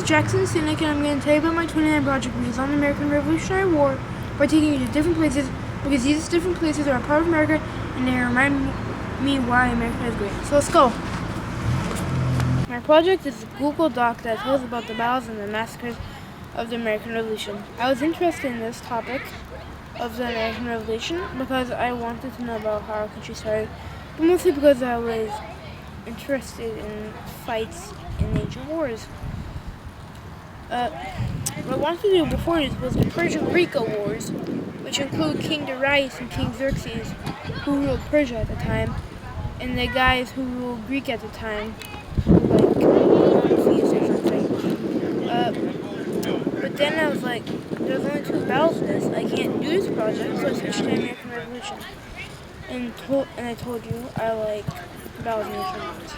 Jackson Cynic, and I'm going to tell you about my 29 project, which is on the American Revolutionary War, by taking you to different places, because these different places are a part of America, and they remind me why America is great. So let's go. My project is a Google Doc that tells about the battles and the massacres of the American Revolution. I was interested in this topic of the American Revolution because I wanted to know about how our country started, but mostly because I was interested in fights in ancient wars. What I wanted to do before this was the Persian-Greek Wars, which include King Darius and King Xerxes, who ruled Persia at the time, and the guys who ruled Greek at the time, like Ramses or something. But then I was like, there's only 2 battles in this. I can't do this project, so I switched to the American Revolution. And I told you I like battles in ancient wars.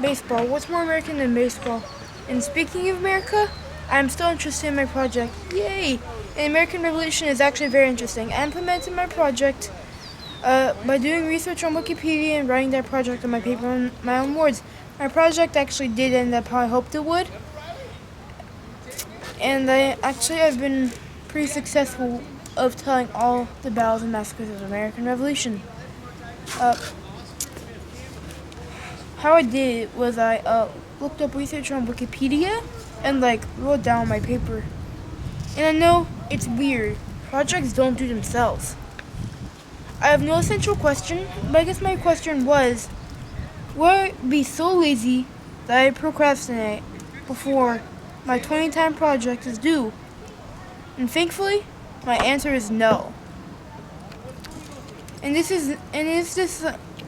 Baseball. What's more American than baseball? And speaking of America, I'm still interested in my project. Yay! The American Revolution is actually very interesting. I implemented my project by doing research on Wikipedia and writing that project on my paper on my own words. My project actually did end up how I hoped it would. And I've been pretty successful of telling all the battles and massacres of the American Revolution. How I did it was I looked up research on Wikipedia and wrote down my paper. And I know it's weird. Projects don't do themselves. I have no essential question, but I guess my question was, would I be so lazy that I procrastinate before my 20-time project is due? And thankfully, my answer is no. And is this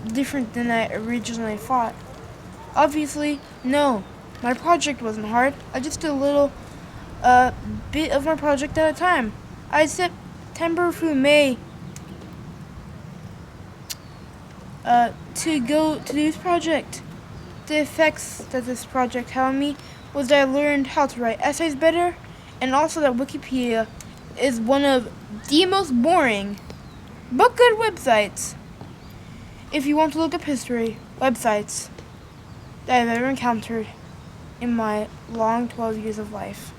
different than I originally thought? Obviously, no. My project wasn't hard. I just did a little bit of my project at a time. I had September through May to go to do this project. The effects that this project had on me was that I learned how to write essays better, and also that Wikipedia is one of the most boring but good websites if you want to look up history websites that I've ever encountered in my long 12 years of life.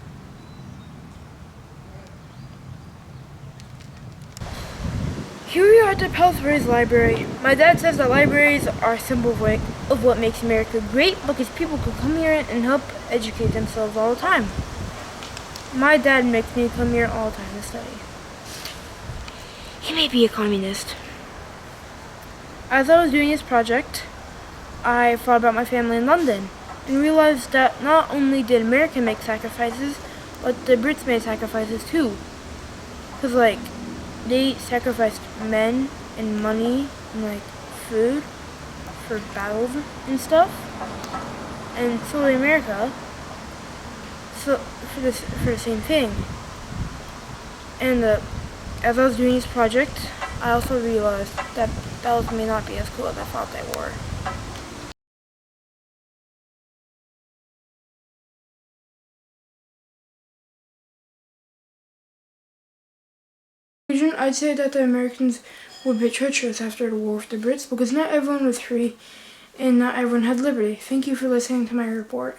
Here we are at the Pillsbury's Library. My dad says that libraries are a symbol of what makes America great because people can come here and help educate themselves all the time. My dad makes me come here all the time to study. He may be a communist. As I was doing this project, I thought about my family in London and realized that not only did America make sacrifices, but the Brits made sacrifices too. Because they sacrificed men and money and food for battles and stuff. And so did America. So for the same thing. And as I was doing this project, I also realized that battles may not be as cool as I thought they were. I'd say that the Americans were a bit treacherous after the war with the Brits because not everyone was free and not everyone had liberty. Thank you for listening to my report.